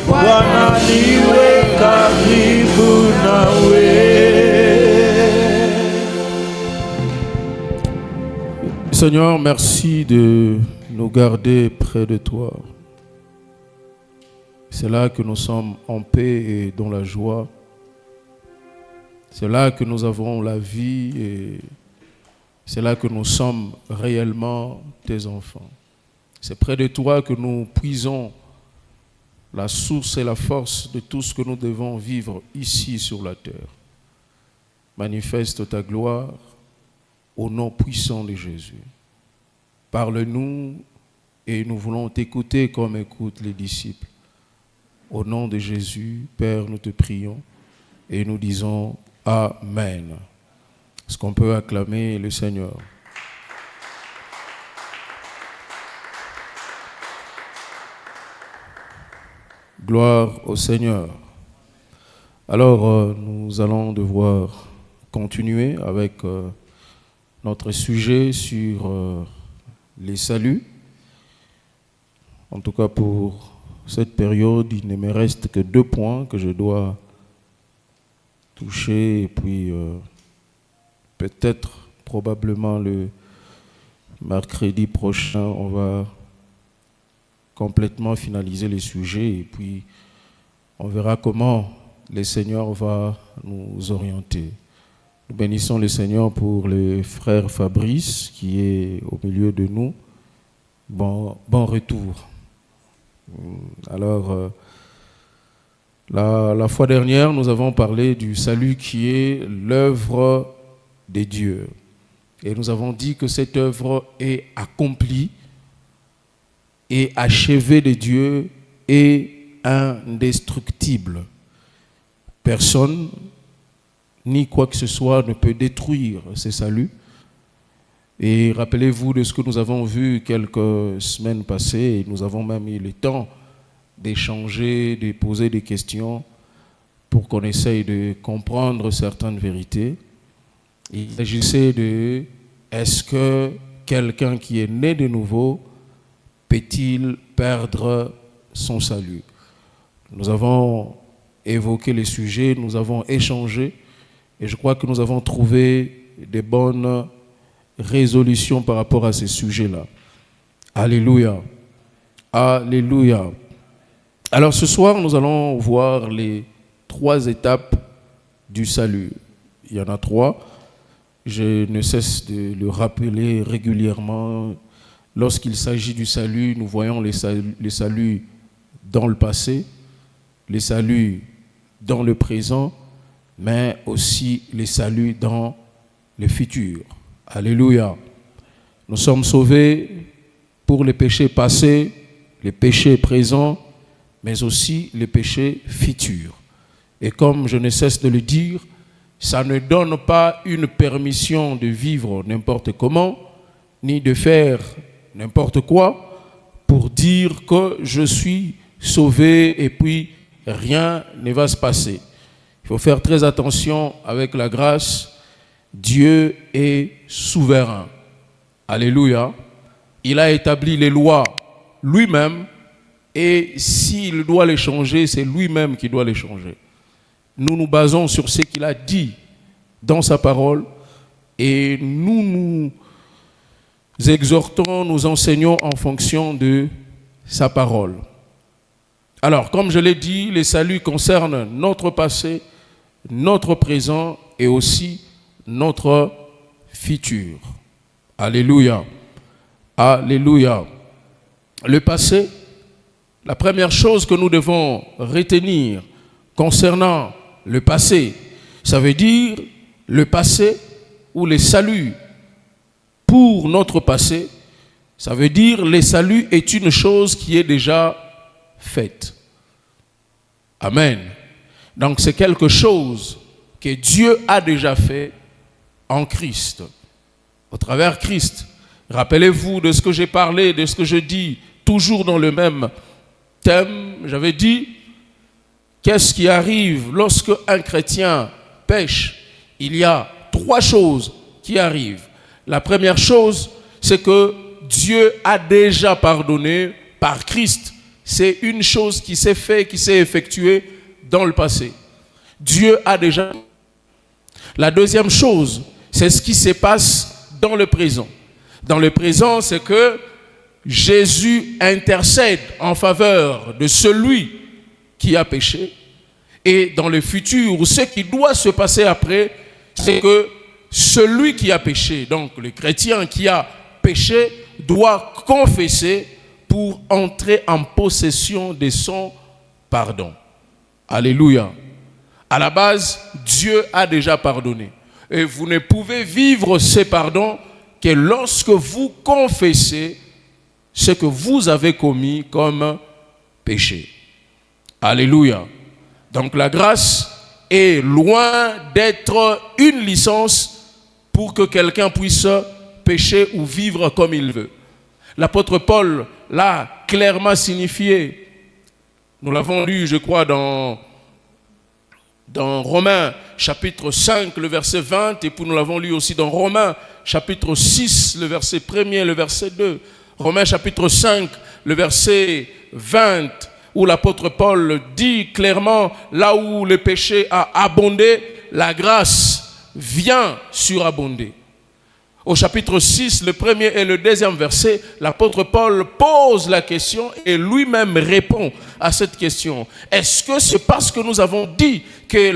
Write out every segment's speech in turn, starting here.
Bwana niwe karibu nawe. Seigneur, merci de nous garder près de toi. C'est là que nous sommes en paix et dans la joie. C'est là que nous avons la vie et c'est là que nous sommes réellement tes enfants. C'est près de toi que nous puisons la source et la force de tout ce que nous devons vivre ici sur la terre. Manifeste ta gloire au nom puissant de Jésus. Parle-nous et nous voulons t'écouter comme écoutent les disciples. Au nom de Jésus, Père, nous te prions et nous disons Amen. Est-ce qu'on peut acclamer le Seigneur? Gloire au Seigneur. Alors, nous allons devoir continuer avec notre sujet sur les saluts. En tout cas, pour cette période, il ne me reste que 2 points que je dois toucher. Et puis, peut-être, probablement, le mercredi prochain, on va complètement finaliser les sujets. Et puis, on verra comment le Seigneur va nous orienter. Nous bénissons le Seigneur pour le frère Fabrice qui est au milieu de nous. Bon retour. Alors, la fois dernière, nous avons parlé du salut qui est l'œuvre de Dieu. Et nous avons dit que cette œuvre est accomplie et achevée de Dieu et indestructible. Personne ni quoi que ce soit ne peut détruire ce salut. Et rappelez-vous de ce que nous avons vu quelques semaines passées. Nous avons même eu le temps d'échanger, de poser des questions pour qu'on essaye de comprendre certaines vérités. Il s'agissait de est-ce que quelqu'un qui est né de nouveau peut-il perdre son salut? Nous avons évoqué les sujets, nous avons échangé et je crois que nous avons trouvé des bonnes résolutions par rapport à ces sujets-là. Alléluia. Alléluia. Alors ce soir, nous allons voir les 3 étapes du salut. Il y en a 3. Je ne cesse de le rappeler régulièrement. Lorsqu'il s'agit du salut, nous voyons les saluts dans le passé, les saluts dans le présent, mais aussi les saluts dans le futur. Alléluia. Nous sommes sauvés pour les péchés passés, les péchés présents, mais aussi les péchés futurs. Et comme je ne cesse de le dire, ça ne donne pas une permission de vivre n'importe comment, ni de faire n'importe quoi, pour dire que je suis sauvé et puis rien ne va se passer. Il faut faire très attention avec la grâce. Dieu est souverain. Alléluia. Il a établi les lois lui-même et s'il doit les changer, c'est lui-même qui doit les changer. Nous nous basons sur ce qu'il a dit dans sa parole et nous exhortons, nous enseignons en fonction de sa parole. Alors, comme je l'ai dit, les saluts concernent notre passé, notre présent et aussi notre futur. Alléluia. Alléluia. Le passé, la première chose que nous devons retenir concernant le passé, ça veut dire le passé ou les saluts pour notre passé, ça veut dire le salut est une chose qui est déjà faite. Amen. Donc c'est quelque chose que Dieu a déjà fait en Christ, au travers Christ. Rappelez-vous de ce que j'ai parlé, de ce que je dis, toujours dans le même thème. J'avais dit, qu'est-ce qui arrive lorsque un chrétien pêche? Il y a 3 choses qui arrivent. La première chose, c'est que Dieu a déjà pardonné par Christ c'est une chose qui s'est faite, qui s'est effectuée dans le passé. Dieu a déjà. La deuxième chose, c'est ce qui se passe dans le présent. Dans le présent, c'est que Jésus intercède en faveur de celui qui a péché. Et dans le futur, ce qui doit se passer après, c'est que celui qui a péché, donc le chrétien qui a péché, doit confesser pour entrer en possession de son pardon. Alléluia. À la base, Dieu a déjà pardonné. Et vous ne pouvez vivre ce pardon que lorsque vous confessez ce que vous avez commis comme péché. Alléluia. Donc la grâce est loin d'être une licence pour que quelqu'un puisse pécher ou vivre comme il veut. L'apôtre Paul l'a clairement signifié. Nous l'avons lu, je crois, dans Romains chapitre 5, le verset 20, et puis nous l'avons lu aussi dans Romains chapitre 6, le verset 1er et le verset 2. Romains chapitre 5, le verset 20, où l'apôtre Paul dit clairement, là où le péché a abondé, la grâce vient surabonder. Au chapitre 6, le premier et le deuxième verset, l'apôtre Paul pose la question et lui-même répond à cette question. Est-ce que c'est parce que nous avons dit que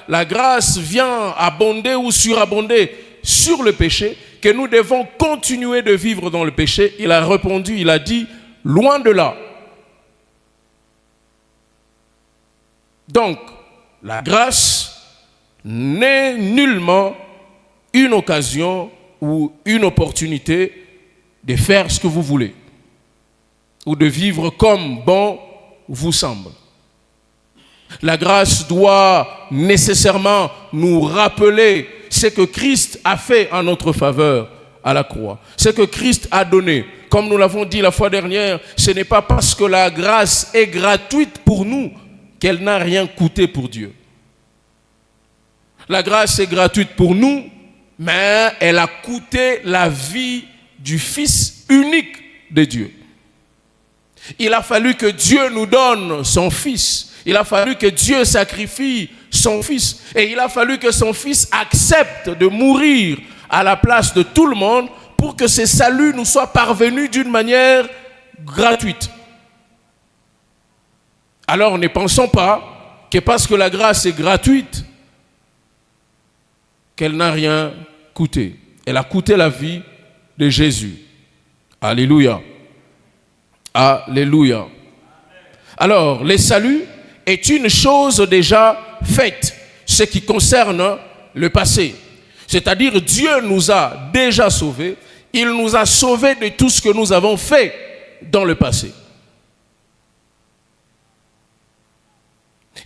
la grâce vient abonder ou surabonder sur le péché que nous devons continuer de vivre dans le péché? Il a répondu, il a dit, loin de là. Donc, la grâce n'est nullement une occasion ou une opportunité de faire ce que vous voulez ou de vivre comme bon vous semble. La grâce doit nécessairement nous rappeler ce que Christ a fait en notre faveur à la croix, ce que Christ a donné. Comme nous l'avons dit la fois dernière, ce n'est pas parce que la grâce est gratuite pour nous qu'elle n'a rien coûté pour Dieu. La grâce est gratuite pour nous, mais elle a coûté la vie du Fils unique de Dieu. Il a fallu que Dieu nous donne son Fils. Il a fallu que Dieu sacrifie son Fils. Et il a fallu que son Fils accepte de mourir à la place de tout le monde pour que ce salut nous soit parvenu d'une manière gratuite. Alors ne pensons pas que parce que la grâce est gratuite, qu'elle n'a rien coûté. Elle a coûté la vie de Jésus. Alléluia. Alléluia. Alors, le salut est une chose déjà faite, ce qui concerne le passé. C'est-à-dire, Dieu nous a déjà sauvés. Il nous a sauvés de tout ce que nous avons fait dans le passé.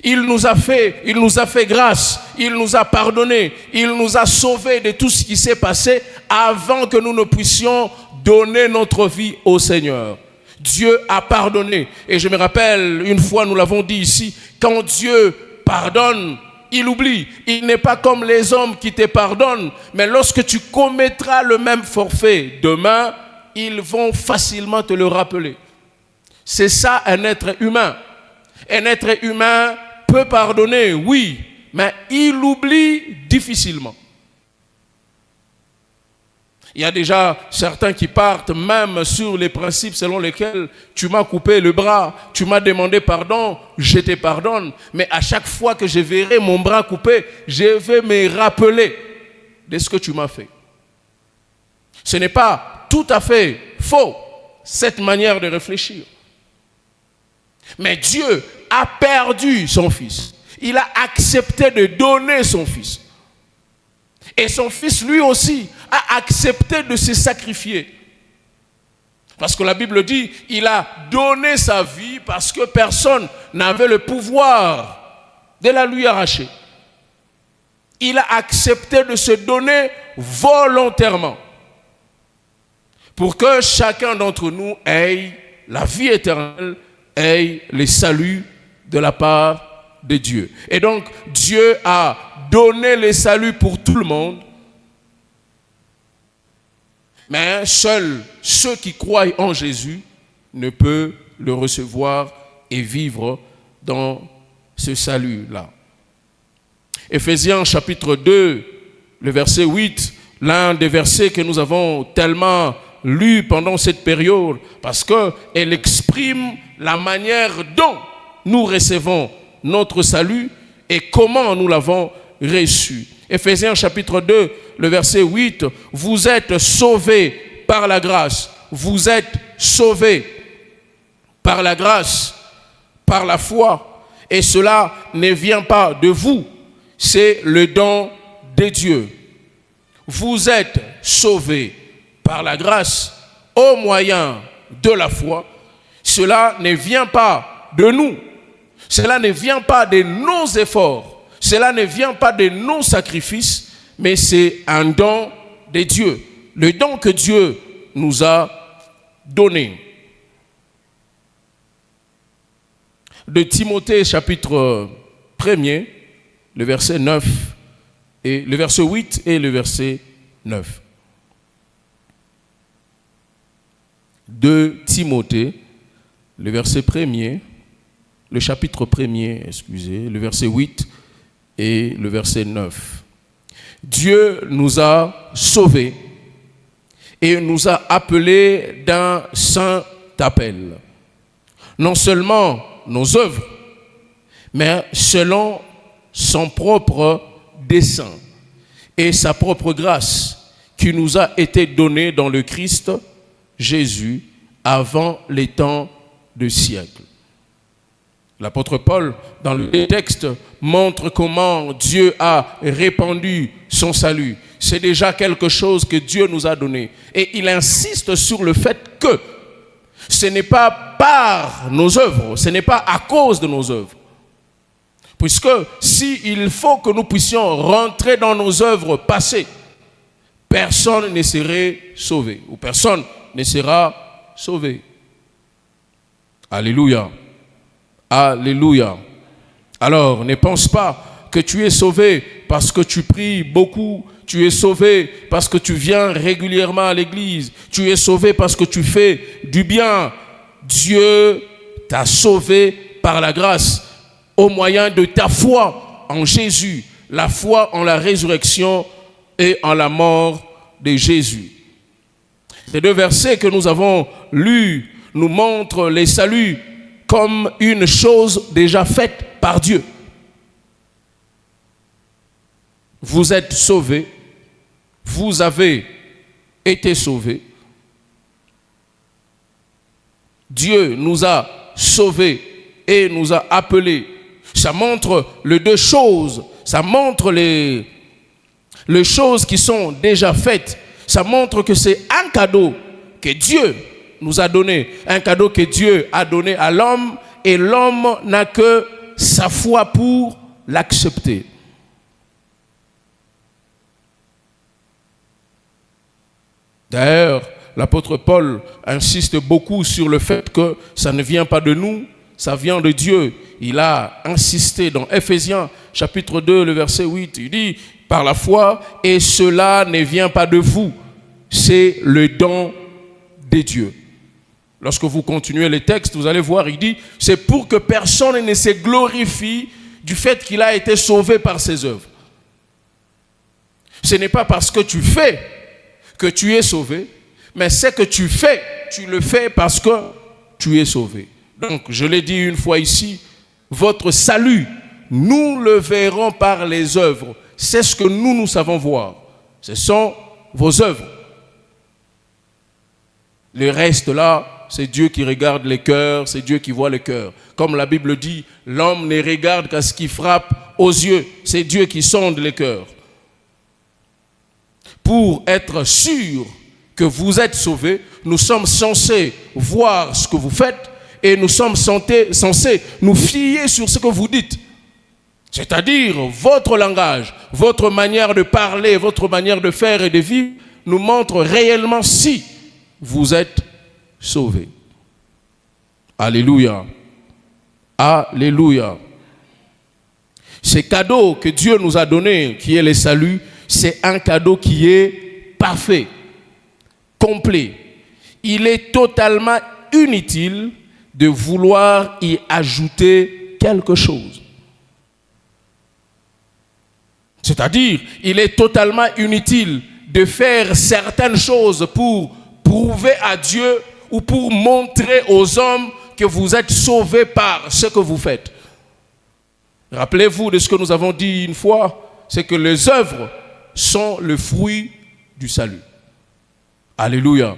Il nous a fait grâce, il nous a pardonné, il nous a sauvés de tout ce qui s'est passé avant que nous ne puissions donner notre vie au Seigneur. Dieu a pardonné. Et je me rappelle, une fois nous l'avons dit ici, quand Dieu pardonne, il oublie. Il n'est pas comme les hommes qui te pardonnent, mais lorsque tu commettras le même forfait demain, ils vont facilement te le rappeler. C'est ça un être humain. Un être humain peut pardonner, oui, mais il oublie difficilement. Il y a déjà certains qui partent même sur les principes selon lesquels tu m'as coupé le bras, tu m'as demandé pardon, je te pardonne. Mais à chaque fois que je verrai mon bras coupé, je vais me rappeler de ce que tu m'as fait. Ce n'est pas tout à fait faux, cette manière de réfléchir. Mais Dieu a perdu son Fils. Il a accepté de donner son Fils. Et son Fils, lui aussi, a accepté de se sacrifier. Parce que la Bible dit, il a donné sa vie parce que personne n'avait le pouvoir de la lui arracher. Il a accepté de se donner volontairement pour que chacun d'entre nous ait la vie éternelle, ait le salut de la part de Dieu. Et donc, Dieu a donné le salut pour tout le monde, mais seuls ceux qui croient en Jésus ne peuvent le recevoir et vivre dans ce salut-là. Éphésiens chapitre 2, le verset 8, l'un des versets que nous avons tellement lu pendant cette période, parce qu'elle exprime la manière dont nous recevons notre salut et comment nous l'avons reçu. Éphésiens chapitre 2, le verset 8, vous êtes sauvés par la grâce. Vous êtes sauvés par la grâce, par la foi. Et cela ne vient pas de vous, c'est le don de Dieu. Vous êtes sauvés par la grâce au moyen de la foi. Cela ne vient pas de nous. Cela ne vient pas de nos efforts. Cela ne vient pas de nos sacrifices, mais c'est un don de Dieu. Le don que Dieu nous a donné. De Timothée chapitre 1er, le verset 9 et le verset 8 et le verset 9. De Timothée, le verset 1er, le chapitre 1er, le verset 8 et le verset 9. Dieu nous a sauvés et nous a appelés d'un saint appel. Non seulement nos œuvres, mais selon son propre dessein et sa propre grâce qui nous a été donnée dans le Christ Jésus avant les temps de siècle. L'apôtre Paul, dans le texte, montre comment Dieu a répandu son salut. C'est déjà quelque chose que Dieu nous a donné. Et il insiste sur le fait que ce n'est pas par nos œuvres, ce n'est pas à cause de nos œuvres. Puisque s'il faut que nous puissions rentrer dans nos œuvres passées, personne ne serait sauvé, ou personne ne sera sauvé. Alléluia. Alléluia. Alors, ne pense pas que tu es sauvé parce que tu pries beaucoup. Tu es sauvé parce que tu viens régulièrement à l'église. Tu es sauvé parce que tu fais du bien. Dieu t'a sauvé par la grâce au moyen de ta foi en Jésus. La foi en la résurrection et en la mort de Jésus. Ces deux versets que nous avons lus nous montrent les saluts comme une chose déjà faite par Dieu. Vous êtes sauvés, vous avez été sauvés. Dieu nous a sauvés et nous a appelés. Ça montre les deux choses. Ça montre les choses qui sont déjà faites. Ça montre que c'est un cadeau que Dieu nous a donné. Un cadeau que Dieu a donné à l'homme et l'homme n'a que sa foi pour l'accepter. D'ailleurs, l'apôtre Paul insiste beaucoup sur le fait que ça ne vient pas de nous, ça vient de Dieu. Il a insisté dans Éphésiens chapitre 2, le verset 8. Il dit, par la foi, et cela ne vient pas de vous, c'est le don de Dieu. Lorsque vous continuez les textes, vous allez voir, il dit, c'est pour que personne ne se glorifie du fait qu'il a été sauvé par ses œuvres. Ce n'est pas parce que tu fais que tu es sauvé, mais ce que tu fais, tu le fais parce que tu es sauvé. Donc, je l'ai dit une fois ici, votre salut, nous le verrons par les œuvres. C'est ce que nous savons voir. Ce sont vos œuvres. Le reste là, c'est Dieu qui regarde les cœurs, c'est Dieu qui voit les cœurs. Comme la Bible dit, l'homme ne regarde qu'à ce qui frappe aux yeux. C'est Dieu qui sonde les cœurs. Pour être sûr que vous êtes sauvés, nous sommes censés voir ce que vous faites et nous sommes censés nous fier sur ce que vous dites. C'est-à-dire votre langage, votre manière de parler, votre manière de faire et de vivre nous montre réellement si vous êtes sauvés. Alléluia. Alléluia. Ce cadeau que Dieu nous a donné, qui est le salut, c'est un cadeau qui est parfait, complet. Il est totalement inutile de vouloir y ajouter quelque chose. C'est-à-dire, il est totalement inutile de faire certaines choses pour prouver à Dieu ou pour montrer aux hommes que vous êtes sauvés par ce que vous faites. Rappelez-vous de ce que nous avons dit une fois, c'est que les œuvres sont le fruit du salut. Alléluia.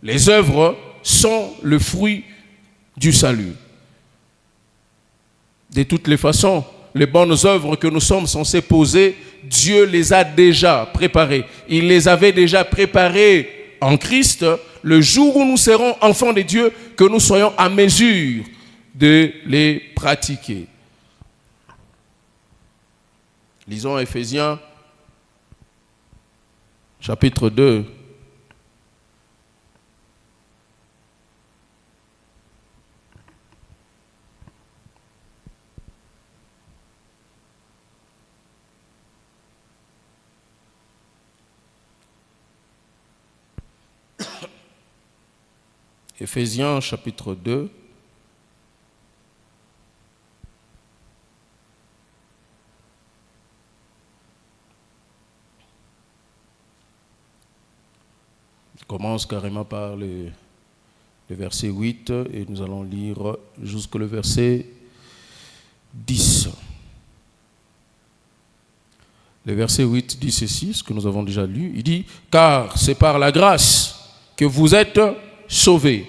Les œuvres sont le fruit du salut. De toutes les façons, les bonnes œuvres que nous sommes censés poser, Dieu les a déjà préparées. Il les avait déjà préparées en Christ, le jour où nous serons enfants de Dieu, que nous soyons à mesure de les pratiquer. Lisons Éphésiens, chapitre 2. Éphésiens, chapitre 2. Je commence carrément par le verset 8 et nous allons lire jusqu'au verset 10. Le verset 8 dit ceci, ce que nous avons déjà lu. Il dit, « Car c'est par la grâce que vous êtes sauvés,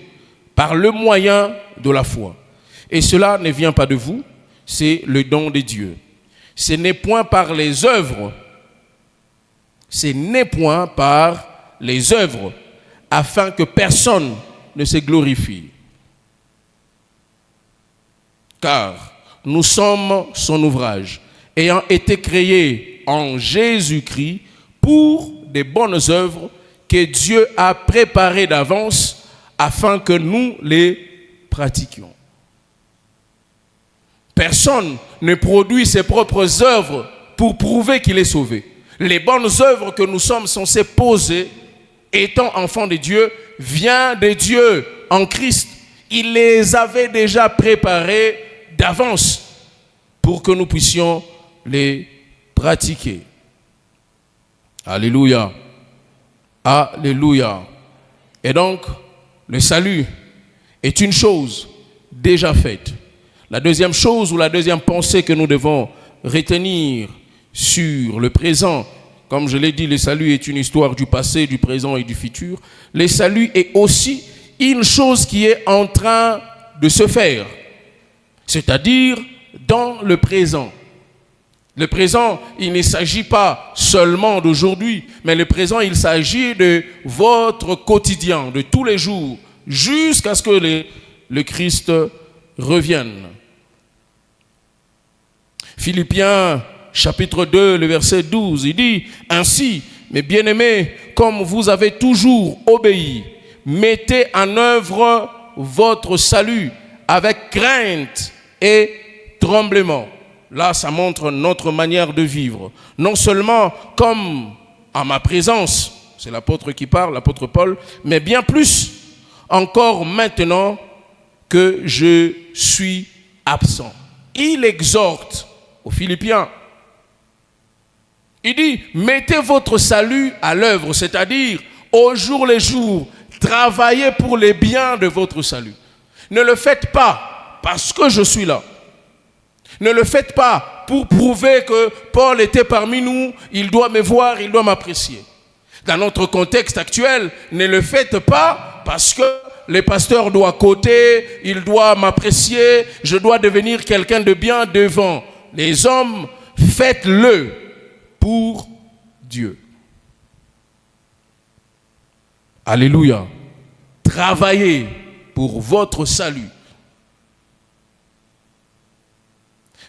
par le moyen de la foi. Et cela ne vient pas de vous, c'est le don de Dieu. Ce n'est point par les œuvres, afin que personne ne se glorifie. Car nous sommes son ouvrage, ayant été créés en Jésus-Christ pour des bonnes œuvres que Dieu a préparées d'avance afin que nous les pratiquions. » Personne ne produit ses propres œuvres pour prouver qu'il est sauvé. Les bonnes œuvres que nous sommes censés poser, étant enfants de Dieu, viennent de Dieu en Christ. Il les avait déjà préparées d'avance pour que nous puissions les pratiquer. Alléluia. Alléluia. Et donc, le salut est une chose déjà faite. La deuxième chose ou la deuxième pensée que nous devons retenir sur le présent, comme je l'ai dit, le salut est une histoire du passé, du présent et du futur. Le salut est aussi une chose qui est en train de se faire, c'est-à-dire dans le présent. Le présent, il ne s'agit pas seulement d'aujourd'hui, mais le présent, il s'agit de votre quotidien, de tous les jours, jusqu'à ce que le Christ revienne. Philippiens, chapitre 2, le verset 12, il dit « Ainsi, mes bien-aimés, comme vous avez toujours obéi, mettez en œuvre votre salut avec crainte et tremblement. » Là, ça montre notre manière de vivre. Non seulement comme à ma présence, c'est l'apôtre qui parle, l'apôtre Paul, mais bien plus encore maintenant que je suis absent. Il exhorte aux Philippiens. Il dit, mettez votre salut à l'œuvre, c'est-à-dire au jour le jour, travaillez pour les biens de votre salut. Ne le faites pas parce que je suis là. Ne le faites pas pour prouver que Paul était parmi nous, il doit me voir, il doit m'apprécier. Dans notre contexte actuel, ne le faites pas parce que le pasteur doit coter, il doit m'apprécier, je dois devenir quelqu'un de bien devant les hommes. Faites-le pour Dieu. Alléluia. Travaillez pour votre salut.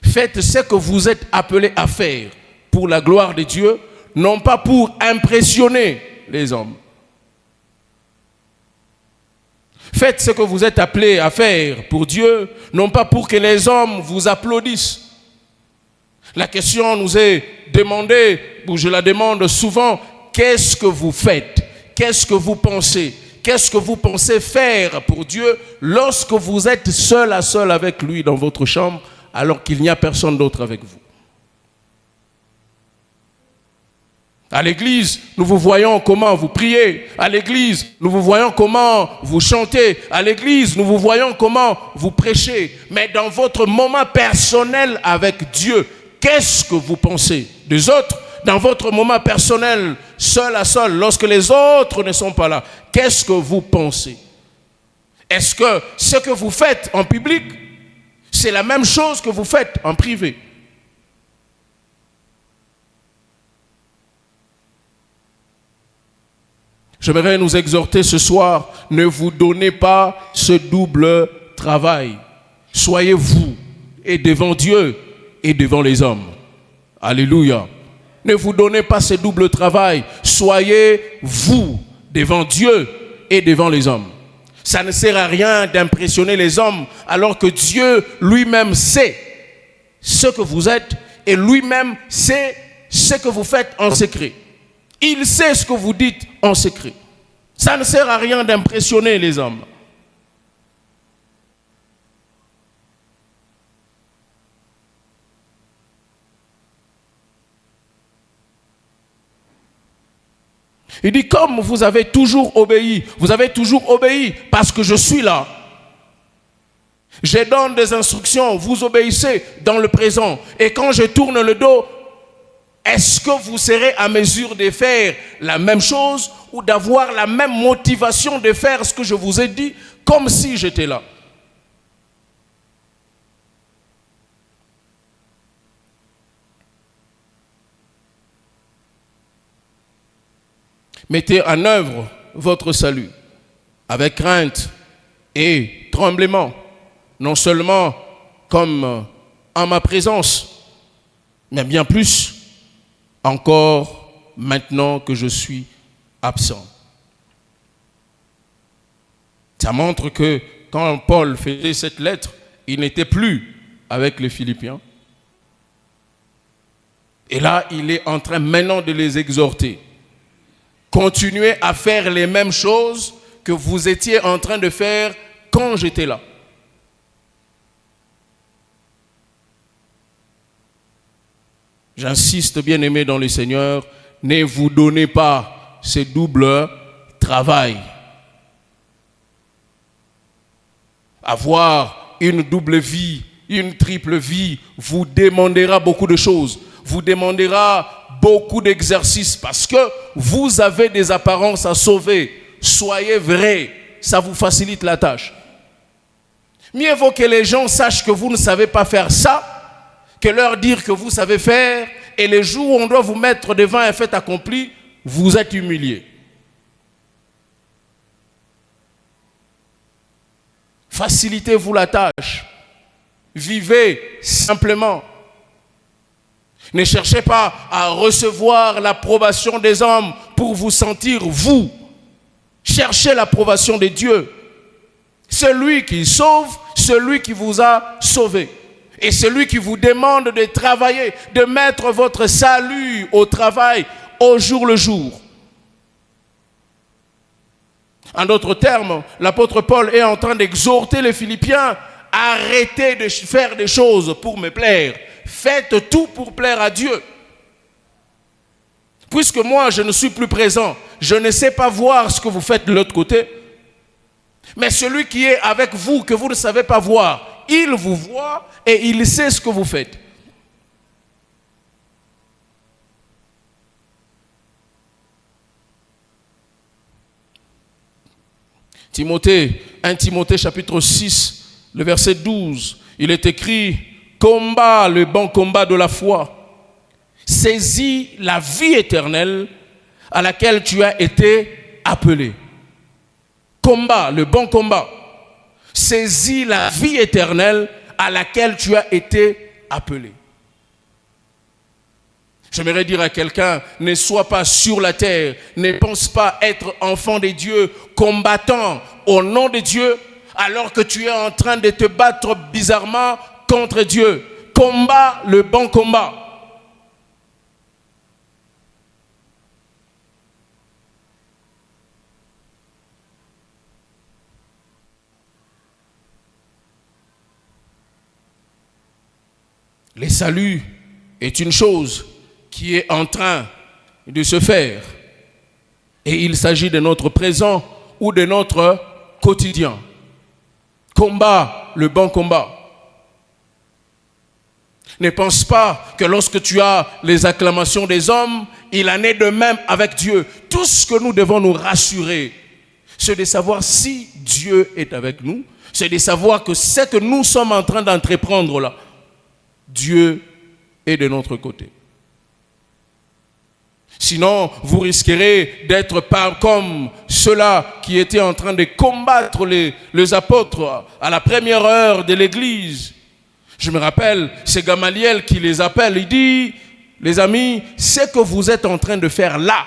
Faites ce que vous êtes appelés à faire pour la gloire de Dieu, non pas pour impressionner les hommes. Faites ce que vous êtes appelés à faire pour Dieu, non pas pour que les hommes vous applaudissent. La question nous est demandée, ou je la demande souvent, qu'est-ce que vous faites? Qu'est-ce que vous pensez? qu'est-ce que vous pensez faire pour Dieu lorsque vous êtes seul à seul avec lui dans votre chambre alors qu'il n'y a personne d'autre avec vous? À l'église, nous vous voyons comment vous priez. À l'église, nous vous voyons comment vous chantez. À l'église, nous vous voyons comment vous prêchez. Mais dans votre moment personnel avec Dieu, qu'est-ce que vous pensez des autres? Dans votre moment personnel, seul à seul, lorsque les autres ne sont pas là, qu'est-ce que vous pensez? Est-ce que ce que vous faites en public, c'est la même chose que vous faites en privé? J'aimerais nous exhorter ce soir, ne vous donnez pas ce double travail. Soyez vous et devant Dieu et devant les hommes. Alléluia. Ne vous donnez pas ce double travail. Soyez vous devant Dieu et devant les hommes. Ça ne sert à rien d'impressionner les hommes alors que Dieu lui-même sait ce que vous êtes et lui-même sait ce que vous faites en secret. Il sait ce que vous dites en secret. Ça ne sert à rien d'impressionner les hommes. Il dit, comme vous avez toujours obéi parce que je suis là. Je donne des instructions, vous obéissez dans le présent. Et quand je tourne le dos, est-ce que vous serez à mesure de faire la même chose ou d'avoir la même motivation de faire ce que je vous ai dit comme si j'étais là? Mettez en œuvre votre salut avec crainte et tremblement, non seulement comme en ma présence, mais bien plus encore maintenant que je suis absent. Ça montre que quand Paul faisait cette lettre, il n'était plus avec les Philippiens. Et là, il est en train maintenant de les exhorter. Continuez à faire les mêmes choses que vous étiez en train de faire quand j'étais là. J'insiste, bien-aimés dans le Seigneur, ne vous donnez pas ce double travail. Avoir une double vie, une triple vie, vous demandera beaucoup de choses. Vous demandera beaucoup d'exercices parce que vous avez des apparences à sauver. Soyez vrai, ça vous facilite la tâche. Mieux vaut que les gens sachent que vous ne savez pas faire ça, que leur dire que vous savez faire, et les jours où on doit vous mettre devant un fait accompli, vous êtes humilié. Facilitez-vous la tâche. Vivez simplement. Ne cherchez pas à recevoir l'approbation des hommes pour vous sentir vous. Cherchez l'approbation de Dieu. Celui qui sauve, celui qui vous a sauvé. Et celui qui vous demande de travailler, de mettre votre salut au travail au jour le jour. En d'autres termes, l'apôtre Paul est en train d'exhorter les Philippiens, arrêtez de faire des choses pour me plaire. Faites tout pour plaire à Dieu. Puisque moi, je ne suis plus présent, je ne sais pas voir ce que vous faites de l'autre côté. Mais celui qui est avec vous, que vous ne savez pas voir, il vous voit et il sait ce que vous faites. Timothée, 1 Timothée chapitre 6, le verset 12, il est écrit, combat le bon combat de la foi, saisis la vie éternelle à laquelle tu as été appelé. Combat, le bon combat. Saisis la vie éternelle à laquelle tu as été appelé. J'aimerais dire à quelqu'un, ne sois pas sur la terre, ne pense pas être enfant de Dieu, combattant au nom de Dieu, alors que tu es en train de te battre bizarrement contre Dieu. Combat le bon combat. Le salut est une chose qui est en train de se faire. Et il s'agit de notre présent ou de notre quotidien. Combat le bon combat. Ne pense pas que lorsque tu as les acclamations des hommes, il en est de même avec Dieu. Tout ce que nous devons nous rassurer, c'est de savoir si Dieu est avec nous, c'est de savoir que ce que nous sommes en train d'entreprendre là, Dieu est de notre côté. Sinon, vous risquerez d'être comme ceux-là qui étaient en train de combattre les apôtres à la première heure de l'église. Je me rappelle, c'est Gamaliel qui les appelle. Il dit, les amis, ce que vous êtes en train de faire là,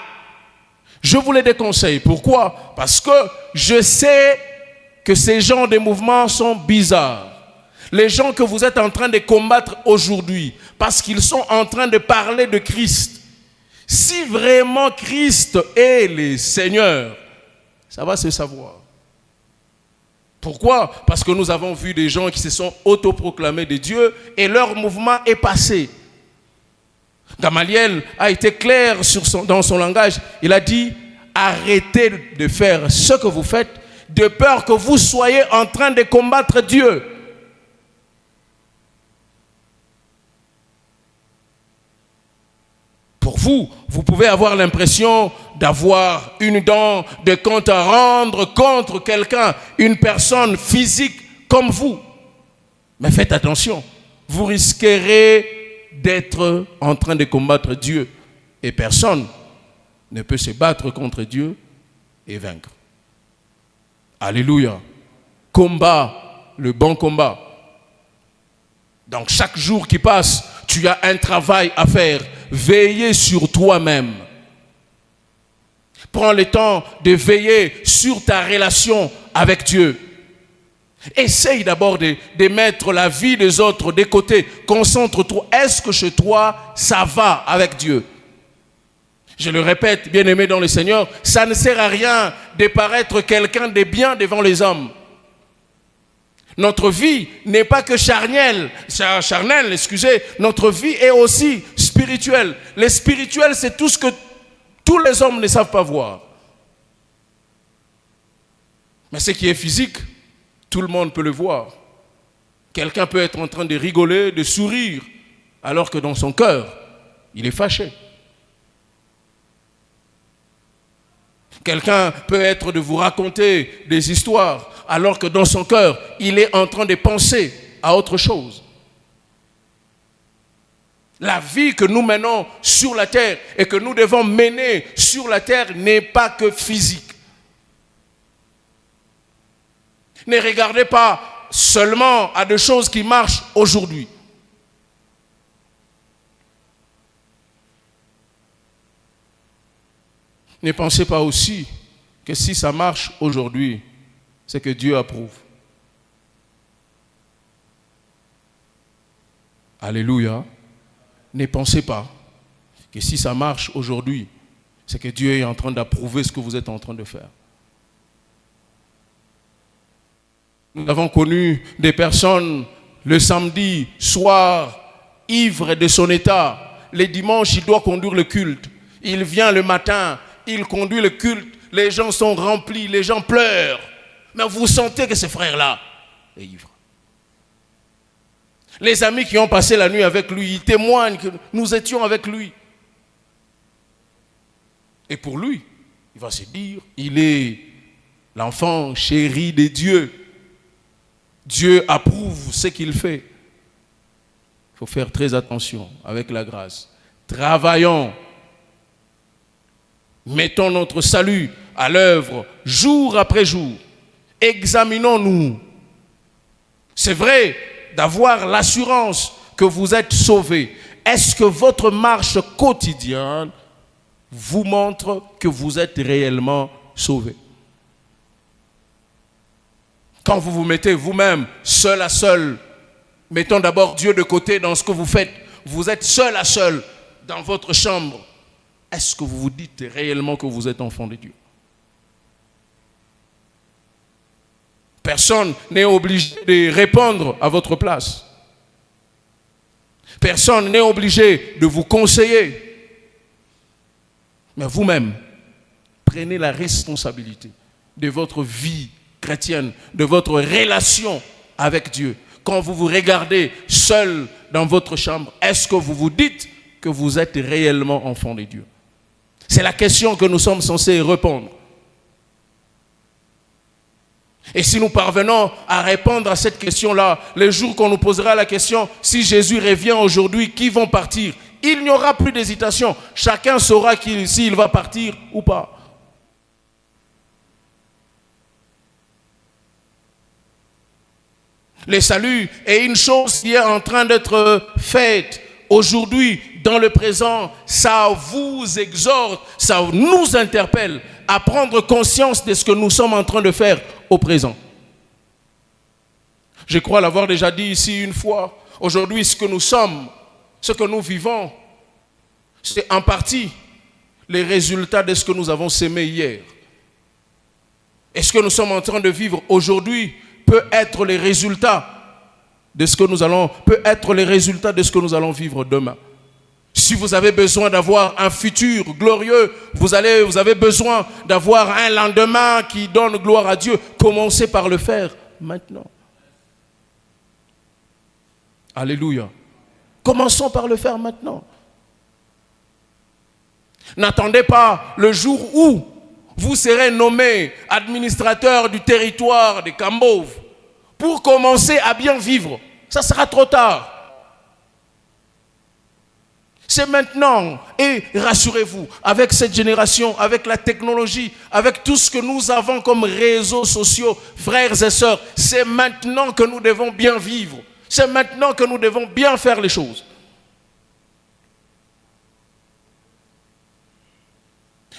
je vous le déconseille. Pourquoi? Parce que je sais que ces genres de mouvements sont bizarres. Les gens que vous êtes en train de combattre aujourd'hui, parce qu'ils sont en train de parler de Christ. Si vraiment Christ est le Seigneur, ça va se savoir. Pourquoi? Parce que nous avons vu des gens qui se sont autoproclamés de Dieu et leur mouvement est passé. Gamaliel a été clair dans son langage. Il a dit, arrêtez de faire ce que vous faites de peur que vous soyez en train de combattre Dieu. Pour vous, vous pouvez avoir l'impression d'avoir une dent de compte à rendre contre quelqu'un, une personne physique comme vous. Mais faites attention, vous risquerez d'être en train de combattre Dieu. Et personne ne peut se battre contre Dieu et vaincre. Alléluia. Combat, le bon combat. Donc chaque jour qui passe, tu as un travail à faire. Veillez sur toi-même. Prends le temps de veiller sur ta relation avec Dieu. Essaye d'abord de mettre la vie des autres de côté. Concentre-toi. Est-ce que chez toi, ça va avec Dieu? Je le répète, bien-aimé dans le Seigneur, ça ne sert à rien de paraître quelqu'un de bien devant les hommes. Notre vie n'est pas que charnelle, notre vie est aussi spirituelle. Le spirituel, c'est tout ce que tous les hommes ne savent pas voir. Mais ce qui est physique, tout le monde peut le voir. Quelqu'un peut être en train de rigoler, de sourire, alors que dans son cœur, il est fâché. Quelqu'un peut être de vous raconter des histoires, alors que dans son cœur, il est en train de penser à autre chose. La vie que nous menons sur la terre et que nous devons mener sur la terre n'est pas que physique. Ne regardez pas seulement à des choses qui marchent aujourd'hui. Ne pensez pas aussi que si ça marche aujourd'hui, c'est que Dieu approuve. Alléluia. Ne pensez pas que si ça marche aujourd'hui, c'est que Dieu est en train d'approuver ce que vous êtes en train de faire. Nous avons connu des personnes le samedi soir, ivres de son état. Les dimanches, il doit conduire le culte. Il vient le matin, il conduit le culte. Les gens sont remplis, les gens pleurent. Mais vous sentez que ce frère-là est ivre. Les amis qui ont passé la nuit avec lui, ils témoignent que nous étions avec lui. Et pour lui, il va se dire, il est l'enfant chéri de Dieu. Dieu approuve ce qu'il fait. Il faut faire très attention avec la grâce. Travaillons. Mettons notre salut à l'œuvre jour après jour. Examinons-nous. C'est vrai d'avoir l'assurance que vous êtes sauvés. Est-ce que votre marche quotidienne vous montre que vous êtes réellement sauvés? Quand vous vous mettez vous-même seul à seul, mettons d'abord Dieu de côté dans ce que vous faites. Vous êtes seul à seul dans votre chambre. Est-ce que vous vous dites réellement que vous êtes enfant de Dieu? Personne n'est obligé de répondre à votre place. Personne n'est obligé de vous conseiller. Mais vous-même, prenez la responsabilité de votre vie chrétienne, de votre relation avec Dieu. Quand vous vous regardez seul dans votre chambre, est-ce que vous vous dites que vous êtes réellement enfant de Dieu? C'est la question que nous sommes censés répondre. Et si nous parvenons à répondre à cette question-là, les jours qu'on nous posera la question, si Jésus revient aujourd'hui, qui vont partir? Il n'y aura plus d'hésitation. Chacun saura s'il va partir ou pas. Le salut est une chose qui est en train d'être faite aujourd'hui, dans le présent. Ça vous exhorte, ça nous interpelle à prendre conscience de ce que nous sommes en train de faire au présent. Je crois l'avoir déjà dit ici une fois. Aujourd'hui, ce que nous sommes, ce que nous vivons, c'est en partie les résultats de ce que nous avons sémé hier. Et ce que nous sommes en train de vivre aujourd'hui peut être les résultats de ce que nous allons vivre demain. Si vous avez besoin d'avoir un futur glorieux, vous avez besoin d'avoir un lendemain qui donne gloire à Dieu, commencez par le faire maintenant. Alléluia. Commençons par le faire maintenant. N'attendez pas le jour où vous serez nommé administrateur du territoire de Kambove pour commencer à bien vivre. Ça sera trop tard. C'est maintenant. Et rassurez-vous, avec cette génération, avec la technologie, avec tout ce que nous avons comme réseaux sociaux, frères et sœurs, c'est maintenant que nous devons bien vivre. C'est maintenant que nous devons bien faire les choses.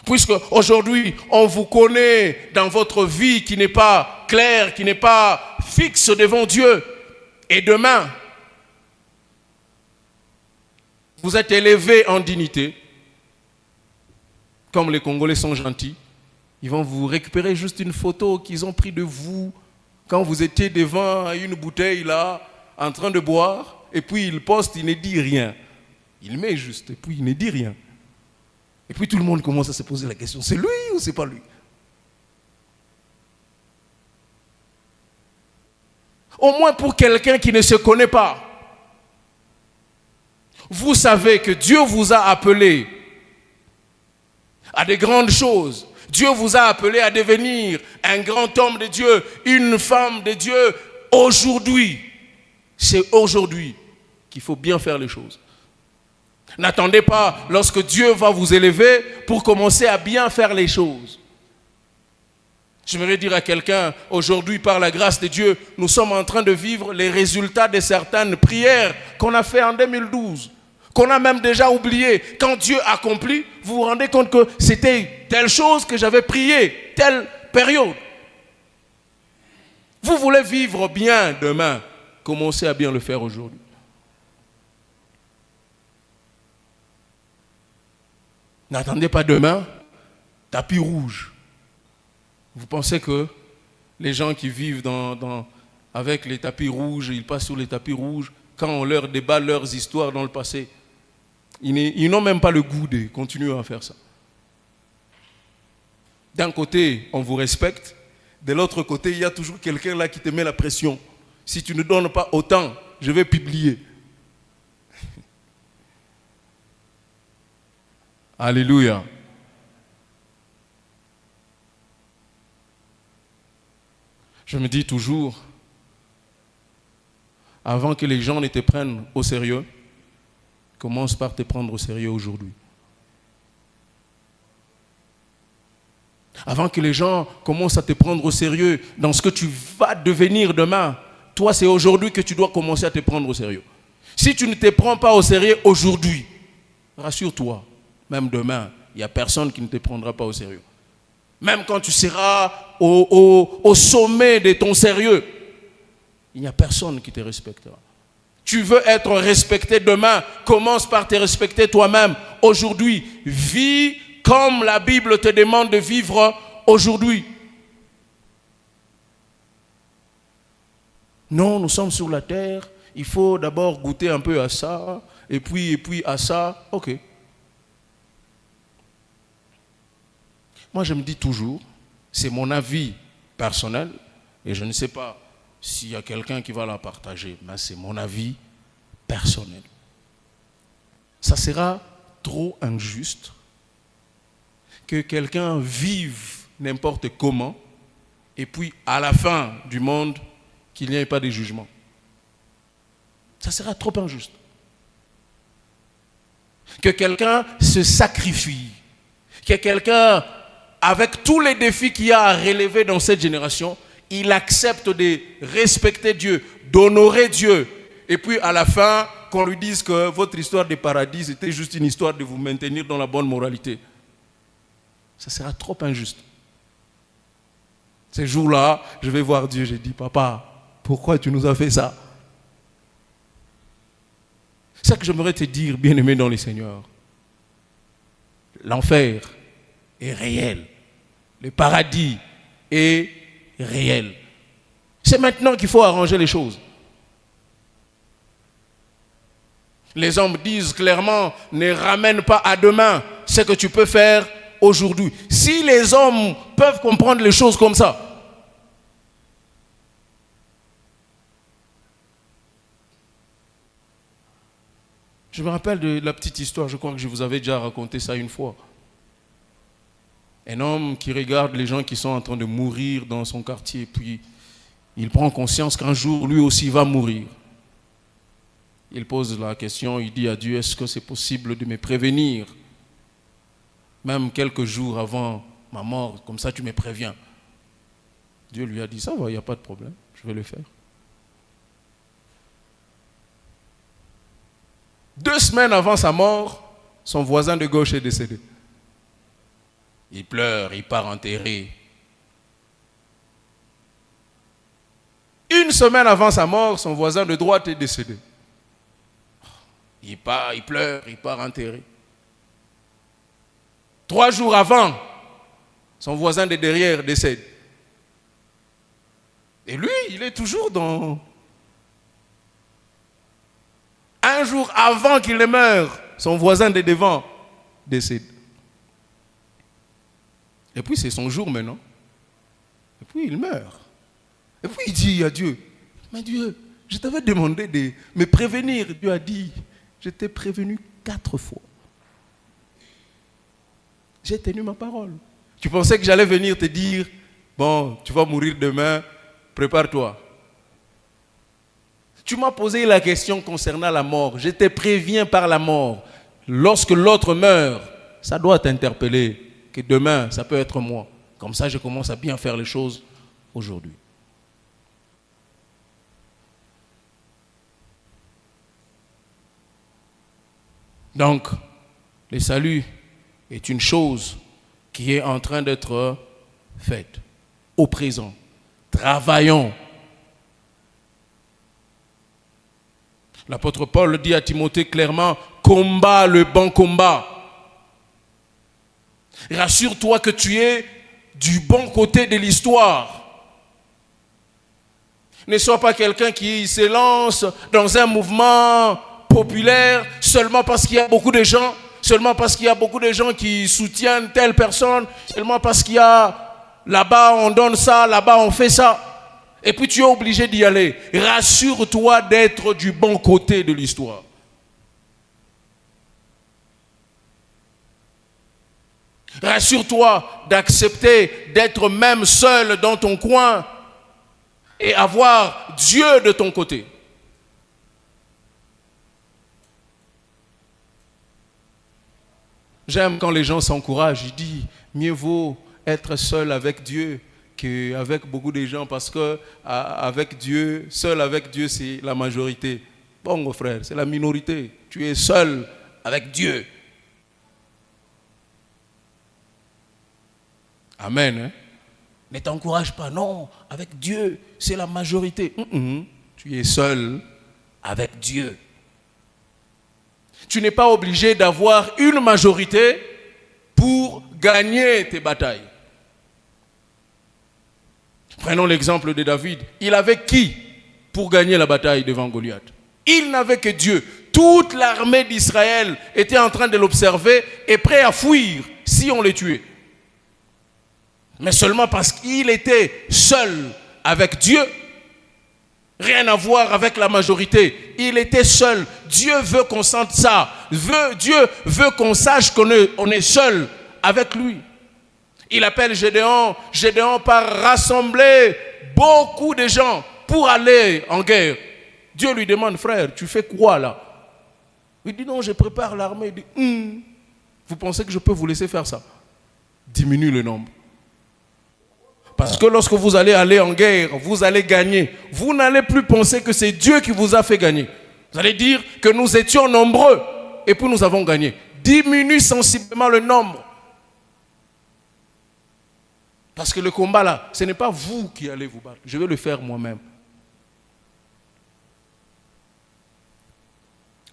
Puisque aujourd'hui, on vous connaît dans votre vie qui n'est pas claire, qui n'est pas fixe devant Dieu. Et demain, vous êtes élevé en dignité. Comme les Congolais sont gentils, ils vont vous récupérer juste une photo qu'ils ont prise de vous quand vous étiez devant une bouteille là, en train de boire, et puis il poste, il ne dit rien. Il met juste, et puis il ne dit rien. Et puis tout le monde commence à se poser la question, c'est lui ou c'est pas lui? Au moins pour quelqu'un qui ne se connaît pas. Vous savez que Dieu vous a appelé à de grandes choses. Dieu vous a appelé à devenir un grand homme de Dieu, une femme de Dieu. Aujourd'hui, c'est aujourd'hui qu'il faut bien faire les choses. N'attendez pas lorsque Dieu va vous élever pour commencer à bien faire les choses. J'aimerais dire à quelqu'un, aujourd'hui, par la grâce de Dieu, nous sommes en train de vivre les résultats de certaines prières qu'on a fait en 2012, qu'on a même déjà oublié. Quand Dieu accomplit, vous vous rendez compte que c'était telle chose que j'avais prié, telle période. Vous voulez vivre bien demain, commencez à bien le faire aujourd'hui. N'attendez pas demain, tapis rouge. Vous pensez que les gens qui vivent avec les tapis rouges, ils passent sur les tapis rouges, quand on leur débat leurs histoires dans le passé, ils n'ont même pas le goût de continuer à faire ça. D'un côté, on vous respecte, de l'autre côté, il y a toujours quelqu'un là qui te met la pression. Si tu ne donnes pas autant, je vais publier. Alléluia. Je me dis toujours, avant que les gens ne te prennent au sérieux, commence par te prendre au sérieux aujourd'hui. Avant que les gens commencent à te prendre au sérieux dans ce que tu vas devenir demain, toi, c'est aujourd'hui que tu dois commencer à te prendre au sérieux. Si tu ne te prends pas au sérieux aujourd'hui, rassure-toi, même demain, il n'y a personne qui ne te prendra pas au sérieux. Même quand tu seras au sommet de ton sérieux, il n'y a personne qui te respectera. Tu veux être respecté demain, commence par te respecter toi-même aujourd'hui. Vis comme la Bible te demande de vivre aujourd'hui. Non, nous sommes sur la terre il faut d'abord goûter un peu à ça, et puis à ça. Ok. Moi, je me dis toujours, c'est mon avis personnel, et je ne sais pas s'il y a quelqu'un qui va la partager, mais c'est mon avis personnel. Ça sera trop injuste que quelqu'un vive n'importe comment, et puis à la fin du monde, qu'il n'y ait pas de jugement. Ça sera trop injuste. Que quelqu'un se sacrifie, que quelqu'un, avec tous les défis qu'il y a à relever dans cette génération, il accepte de respecter Dieu, d'honorer Dieu, et puis à la fin, qu'on lui dise que votre histoire de paradis, c'était juste une histoire de vous maintenir dans la bonne moralité. Ça sera trop injuste. Ces jours-là, je vais voir Dieu, je dis, papa, pourquoi tu nous as fait ça? C'est ça que j'aimerais te dire, bien-aimé dans le Seigneur. L'enfer est réel. Le paradis est réel. C'est maintenant qu'il faut arranger les choses. Les hommes disent clairement, ne ramène pas à demain ce que tu peux faire aujourd'hui. Si les hommes peuvent comprendre les choses comme ça, je me rappelle de la petite histoire, je crois que je vous avais déjà raconté ça une fois. Un homme qui regarde les gens qui sont en train de mourir dans son quartier, puis il prend conscience qu'un jour, lui aussi va mourir. Il pose la question, il dit à Dieu, est-ce que c'est possible de me prévenir? Même quelques jours avant ma mort, comme ça tu me préviens. Dieu lui a dit, ça va, il n'y a pas de problème, je vais le faire. 2 semaines avant sa mort, son voisin de gauche est décédé. Il pleure, il part enterrer. 1 semaine avant sa mort, son voisin de droite est décédé. Il pleure, il part enterrer. 3 jours avant, son voisin de derrière décède. Et lui, il est toujours dans... 1 jour avant qu'il ne meure, son voisin de devant décède. Et puis c'est son jour maintenant. Et puis il meurt. Et puis il dit à Dieu, mais Dieu, je t'avais demandé de me prévenir. Dieu a dit, je t'ai prévenu 4 fois. J'ai tenu ma parole. Tu pensais que j'allais venir te dire, bon, tu vas mourir demain, prépare-toi. Tu m'as posé la question concernant la mort. Je te préviens par la mort. Lorsque l'autre meurt, ça doit t'interpeller que demain, ça peut être moi. Comme ça, je commence à bien faire les choses aujourd'hui. Donc, le salut est une chose qui est en train d'être faite au présent. Travaillons. L'apôtre Paul dit à Timothée clairement, combat le bon combat. Rassure-toi que tu es du bon côté de l'histoire. Ne sois pas quelqu'un qui se lance dans un mouvement populaire seulement parce qu'il y a beaucoup de gens, seulement parce qu'il y a beaucoup de gens qui soutiennent telle personne, seulement parce qu'il y a là-bas on donne ça, là-bas on fait ça. Et puis tu es obligé d'y aller. Rassure-toi d'être du bon côté de l'histoire. Rassure-toi d'accepter d'être même seul dans ton coin et avoir Dieu de ton côté. J'aime quand les gens s'encouragent. Ils disent, mieux vaut être seul avec Dieu qu'avec beaucoup de gens, parce que avec Dieu, seul avec Dieu, c'est la majorité. Bon, mon frère, c'est la minorité. Tu es seul avec Dieu. Amen. Hein? Ne t'encourage pas, non. Avec Dieu, c'est la majorité. Tu es seul avec Dieu. Tu n'es pas obligé d'avoir une majorité pour gagner tes batailles. Prenons l'exemple de David. Il avait qui pour gagner la bataille devant Goliath? Il n'avait que Dieu. Toute l'armée d'Israël était en train de l'observer et prêt à fuir si on le tuait. Mais seulement parce qu'il était seul avec Dieu. Rien à voir avec la majorité. Il était seul. Dieu veut qu'on sente ça. Dieu veut qu'on sache qu'on est seul avec lui. Il appelle Gédéon. Gédéon part rassembler beaucoup de gens pour aller en guerre. Dieu lui demande, frère, tu fais quoi là? Il dit, non, je prépare l'armée. Il dit, vous pensez que je peux vous laisser faire ça? Diminue le nombre. Parce que lorsque vous allez en guerre, vous allez gagner. Vous n'allez plus penser que c'est Dieu qui vous a fait gagner. Vous allez dire que nous étions nombreux et puis nous avons gagné. Diminue sensiblement le nombre. Parce que le combat là, ce n'est pas vous qui allez vous battre. Je vais le faire moi-même.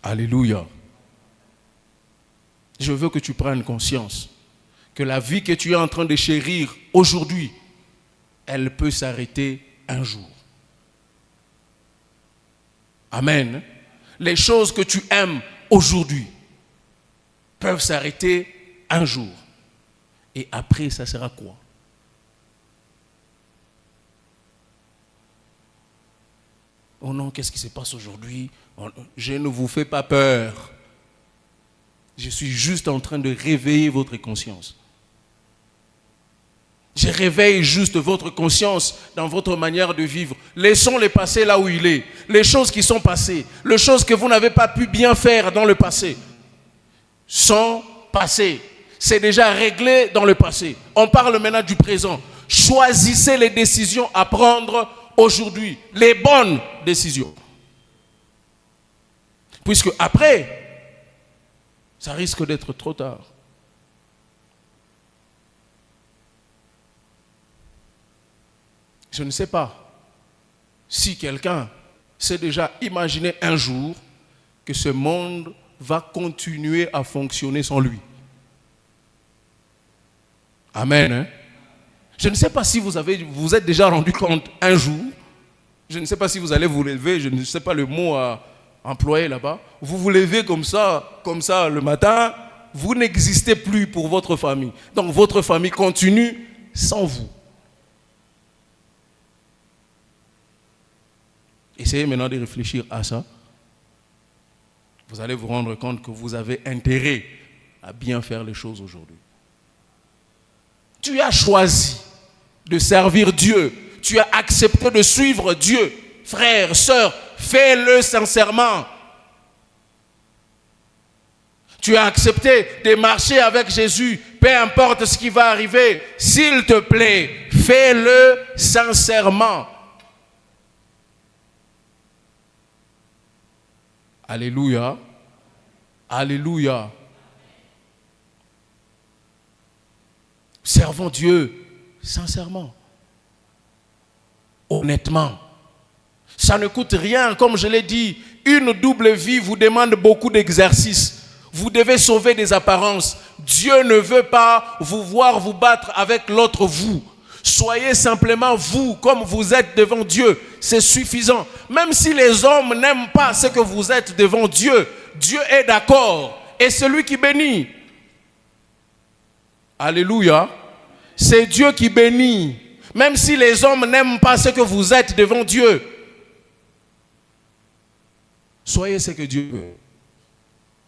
Alléluia. Je veux que tu prennes conscience que la vie que tu es en train de chérir aujourd'hui, elle peut s'arrêter un jour. Amen. Les choses que tu aimes aujourd'hui peuvent s'arrêter un jour. Et après, ça sera quoi? Oh non, qu'est-ce qui se passe aujourd'hui? Je ne vous fais pas peur. Je suis juste en train de réveiller votre conscience. Je réveille juste votre conscience dans votre manière de vivre. Laissons le passé là où il est. Les choses qui sont passées, les choses que vous n'avez pas pu bien faire dans le passé, sont passées. C'est déjà réglé dans le passé. On parle maintenant du présent. Choisissez les décisions à prendre aujourd'hui. Les bonnes décisions. Puisque après, ça risque d'être trop tard. Je ne sais pas si quelqu'un s'est déjà imaginé un jour que ce monde va continuer à fonctionner sans lui. Amen. Hein? Je ne sais pas si vous êtes déjà rendu compte un jour, je ne sais pas si vous allez vous lever, je ne sais pas le mot à employer là-bas, vous vous levez comme ça le matin, vous n'existez plus pour votre famille. Donc votre famille continue sans vous. Essayez maintenant de réfléchir à ça. Vous allez vous rendre compte que vous avez intérêt à bien faire les choses aujourd'hui. Tu as choisi de servir Dieu. Tu as accepté de suivre Dieu. Frère, sœur, fais-le sincèrement. Tu as accepté de marcher avec Jésus, peu importe ce qui va arriver. S'il te plaît, fais-le sincèrement. Alléluia. Alléluia. Servons Dieu sincèrement. Honnêtement. Ça ne coûte rien, comme je l'ai dit. Une double vie vous demande beaucoup d'exercice. Vous devez sauver des apparences. Dieu ne veut pas vous voir vous battre avec l'autre vous. Soyez simplement vous, comme vous êtes devant Dieu. C'est suffisant. Même si les hommes n'aiment pas ce que vous êtes devant Dieu, Dieu est d'accord. Et celui qui bénit. Alléluia. C'est Dieu qui bénit. Même si les hommes n'aiment pas ce que vous êtes devant Dieu. Soyez ce que Dieu veut.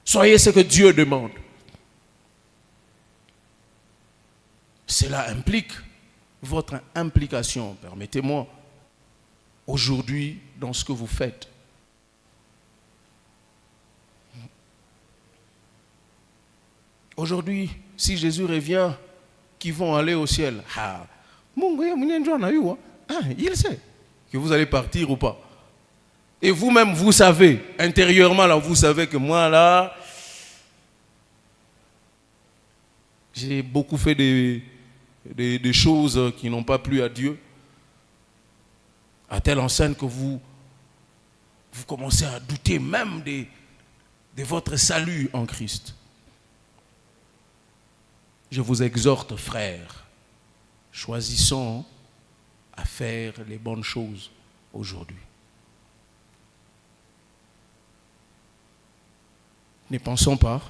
Soyez ce que Dieu demande. Cela implique votre implication, permettez-moi, aujourd'hui dans ce que vous faites. Aujourd'hui, si Jésus revient, qui vont aller au ciel, il sait que vous allez partir ou pas. Et vous-même, vous savez, intérieurement, là, vous savez que moi, là, j'ai beaucoup fait des choses qui n'ont pas plu à Dieu. À telle enseigne que vous commencez à douter même de votre salut en Christ. Je vous exhorte, frères, choisissons à faire les bonnes choses aujourd'hui. Ne pensons pas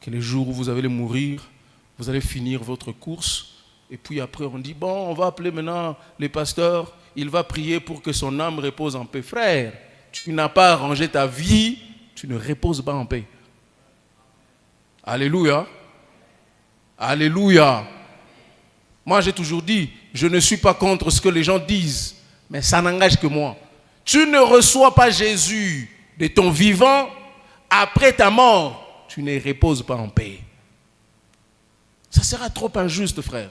que les jours où vous allez mourir, vous allez finir votre course. Et puis après, on dit, bon, on va appeler maintenant les pasteurs. Il va prier pour que son âme repose en paix. Frère, tu n'as pas arrangé ta vie, tu ne reposes pas en paix. Alléluia. Alléluia. Moi, j'ai toujours dit, je ne suis pas contre ce que les gens disent, mais ça n'engage que moi. Tu ne reçois pas Jésus de ton vivant, après ta mort, tu ne reposes pas en paix. Ça sera trop injuste, frère.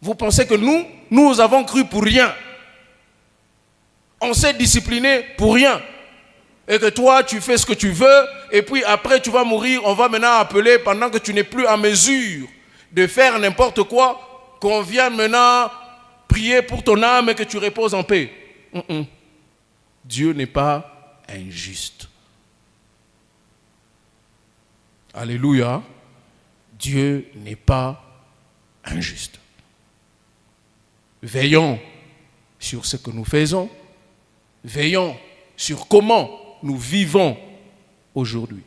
Vous pensez que nous avons cru pour rien. On s'est discipliné pour rien. Et que toi, tu fais ce que tu veux, et puis après, tu vas mourir, on va maintenant appeler, pendant que tu n'es plus en mesure de faire n'importe quoi, qu'on vienne maintenant prier pour ton âme et que tu reposes en paix. Dieu n'est pas injuste. Alléluia. Dieu n'est pas injuste. Veillons sur ce que nous faisons. Veillons sur comment nous vivons aujourd'hui.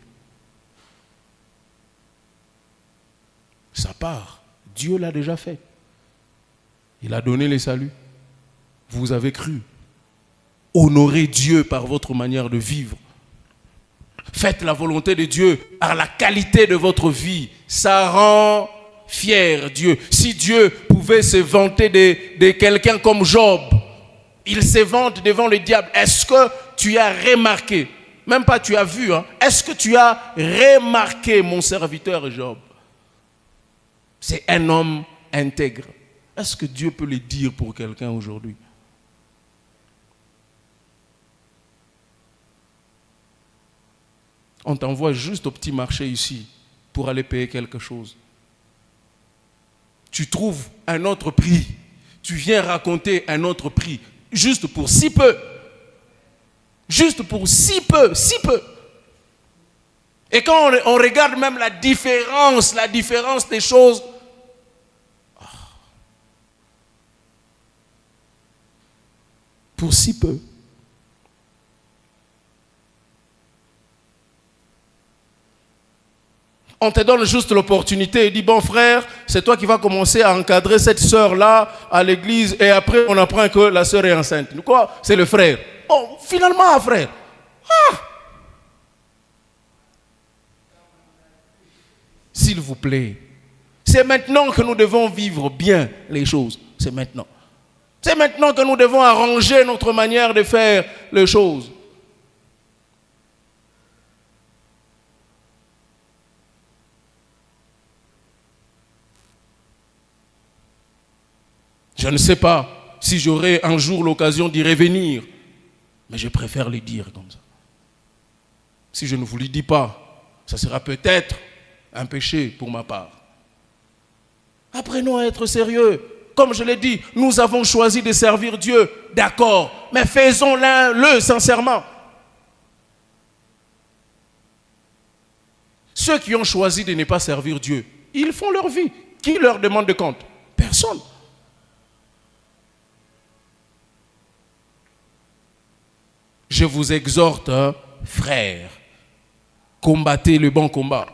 Sa part, Dieu l'a déjà fait. Il a donné les saluts. Vous avez cru. Honorez Dieu par votre manière de vivre. Faites la volonté de Dieu par la qualité de votre vie. Ça rend fier Dieu. Si Dieu pouvait se vanter de quelqu'un comme Job, il se vante devant le diable. Est-ce que tu as remarqué, même pas tu as vu, est-ce que tu as remarqué mon serviteur Job? C'est un homme intègre. Est-ce que Dieu peut le dire pour quelqu'un aujourd'hui? On t'envoie juste au petit marché ici pour aller payer quelque chose. Tu trouves un autre prix. Tu viens raconter un autre prix. Juste pour si peu. Juste pour si peu, si peu. Et quand on regarde même la différence des choses, pour si peu. On te donne juste l'opportunité et dit, bon frère, c'est toi qui vas commencer à encadrer cette sœur-là à l'église et après on apprend que la sœur est enceinte. Quoi? C'est le frère. Oh, finalement, frère. S'il vous plaît, c'est maintenant que nous devons vivre bien les choses. C'est maintenant. C'est maintenant que nous devons arranger notre manière de faire les choses. Je ne sais pas si j'aurai un jour l'occasion d'y revenir, mais je préfère le dire comme ça. Si je ne vous le dis pas, ça sera peut-être un péché pour ma part. Apprenons à être sérieux. Comme je l'ai dit, nous avons choisi de servir Dieu, d'accord, mais faisons-le sincèrement. Ceux qui ont choisi de ne pas servir Dieu, ils font leur vie. Qui leur demande de compte? Personne. Je vous exhorte, frères, combattez le bon combat.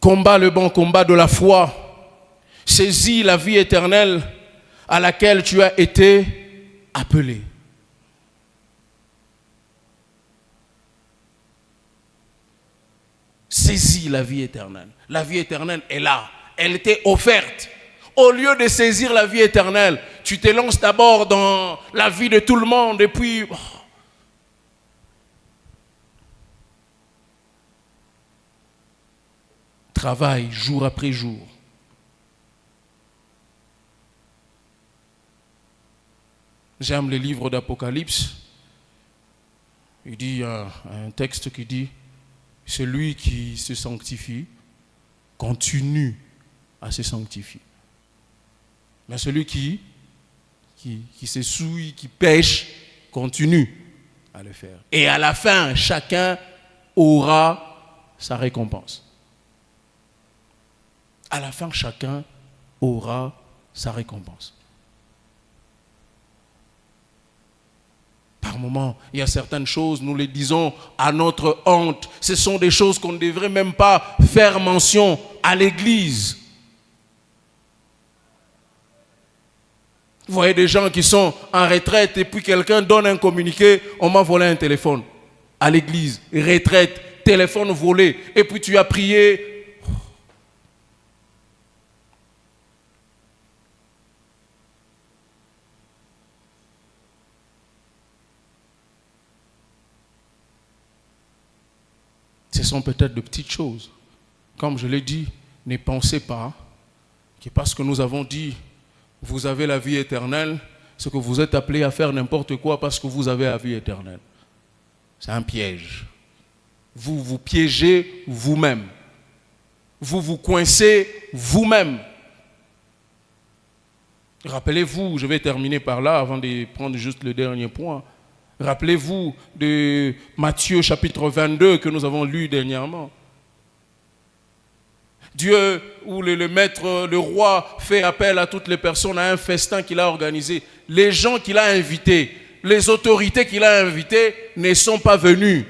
Combat le bon combat de la foi. Saisis la vie éternelle à laquelle tu as été appelé. Saisis la vie éternelle. La vie éternelle est là. Elle t'est offerte. Au lieu de saisir la vie éternelle, tu te lances d'abord dans la vie de tout le monde et puis... Travaille jour après jour. J'aime les livres d'Apocalypse. Il dit, un texte qui dit, celui qui se sanctifie continue à se sanctifier. Mais celui qui se souille, qui pêche, continue à le faire. Et à la fin, chacun aura sa récompense. À la fin, chacun aura sa récompense. Par moments, il y a certaines choses, nous les disons à notre honte. Ce sont des choses qu'on ne devrait même pas faire mention à l'église. Vous voyez des gens qui sont en retraite et puis quelqu'un donne un communiqué, on m'a volé un téléphone. À l'église, retraite, téléphone volé, et puis tu as prié. Ce sont peut-être de petites choses. Comme je l'ai dit, ne pensez pas que parce que nous avons dit vous avez la vie éternelle, c'est que vous êtes appelés à faire n'importe quoi parce que vous avez la vie éternelle. C'est un piège. Vous vous piégez vous-même. Vous vous coincez vous-même. Rappelez-vous, je vais terminer par là avant de prendre juste le dernier point. Rappelez-vous de Matthieu chapitre 22 que nous avons lu dernièrement. Dieu, où le maître, le roi fait appel à toutes les personnes à un festin qu'il a organisé. Les gens qu'il a invités, les autorités qu'il a invitées ne sont pas venus.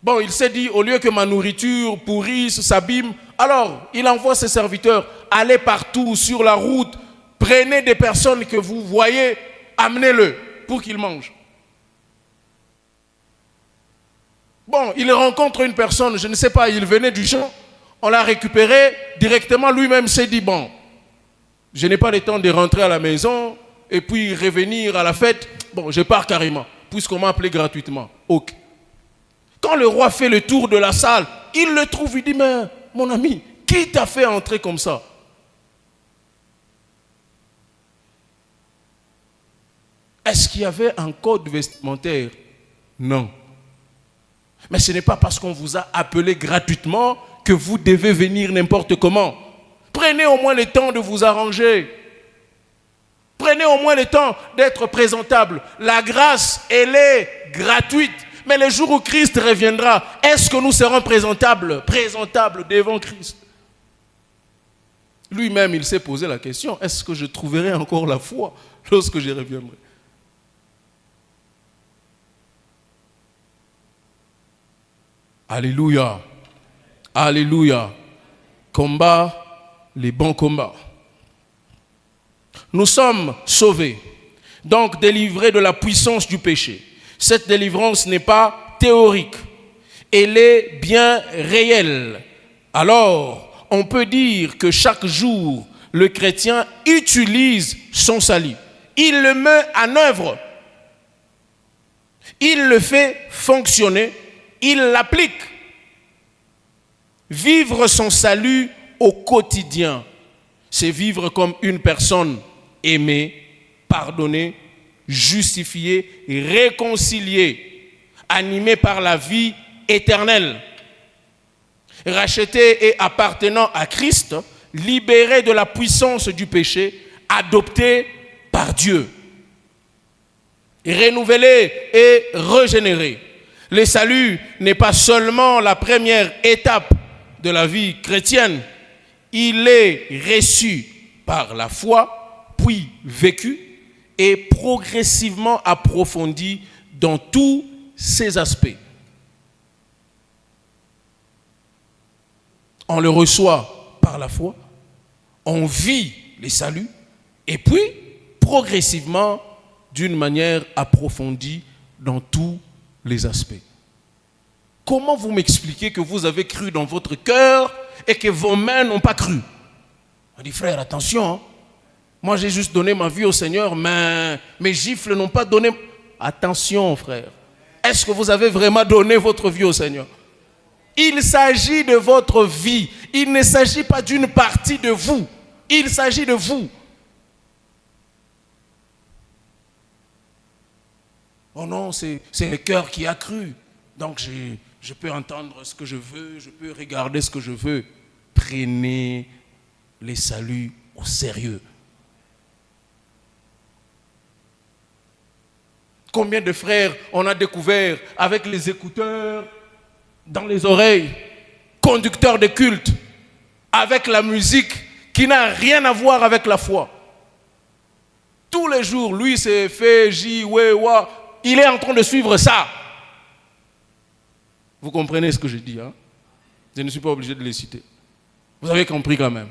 Bon, il s'est dit, au lieu que ma nourriture pourrisse, s'abîme, alors il envoie ses serviteurs, allez partout sur la route, prenez des personnes que vous voyez, amenez-le pour qu'ils mangent. Bon, il rencontre une personne, je ne sais pas, il venait du champ, on l'a récupéré, directement lui-même s'est dit, bon, je n'ai pas le temps de rentrer à la maison et puis revenir à la fête, bon, je pars carrément, puisqu'on m'a appelé gratuitement. Ok. Quand le roi fait le tour de la salle, il le trouve, il dit, mais mon ami, qui t'a fait entrer comme ça? Est-ce qu'il y avait un code vestimentaire? Non. Mais ce n'est pas parce qu'on vous a appelé gratuitement que vous devez venir n'importe comment. Prenez au moins le temps de vous arranger. Prenez au moins le temps d'être présentable. La grâce, elle est gratuite. Mais le jour où Christ reviendra, est-ce que nous serons présentables devant Christ? Lui-même, il s'est posé la question, est-ce que je trouverai encore la foi lorsque je reviendrai? Alléluia. Alléluia. Combat, les bons combats. Nous sommes sauvés, donc délivrés de la puissance du péché. Cette délivrance n'est pas théorique, elle est bien réelle. Alors, on peut dire que chaque jour, le chrétien utilise son salut. Il le met en œuvre. Il le fait fonctionner. Il l'applique. Vivre son salut au quotidien, c'est vivre comme une personne aimée, pardonnée, justifiée, réconciliée, animée par la vie éternelle. Racheté et appartenant à Christ, libéré de la puissance du péché, adopté par Dieu, renouvelé et régénéré. Le salut n'est pas seulement la première étape de la vie chrétienne, il est reçu par la foi, puis vécu et progressivement approfondi dans tous ses aspects. On le reçoit par la foi, on vit les saluts, et puis progressivement, d'une manière approfondie dans tous les aspects. Comment vous m'expliquez que vous avez cru dans votre cœur et que vos mains n'ont pas cru? On dit, frère, attention, hein. Moi j'ai juste donné ma vie au Seigneur, mais mes gifles n'ont pas donné. Attention, frère. Est-ce que vous avez vraiment donné votre vie au Seigneur? Il s'agit de votre vie. Il ne s'agit pas d'une partie de vous. Il s'agit de vous. Oh non, c'est le cœur qui a cru. Donc je peux entendre ce que je veux, je peux regarder ce que je veux. Prenez les saluts au sérieux. Combien de frères on a découvert avec les écouteurs dans les oreilles, conducteurs de culte, avec la musique qui n'a rien à voir avec la foi. Tous les jours, lui s'est fait J, ouais, wa. il est en train de suivre ça. Vous comprenez ce que je dis, hein? Je ne suis pas obligé de les citer. Vous avez compris quand même.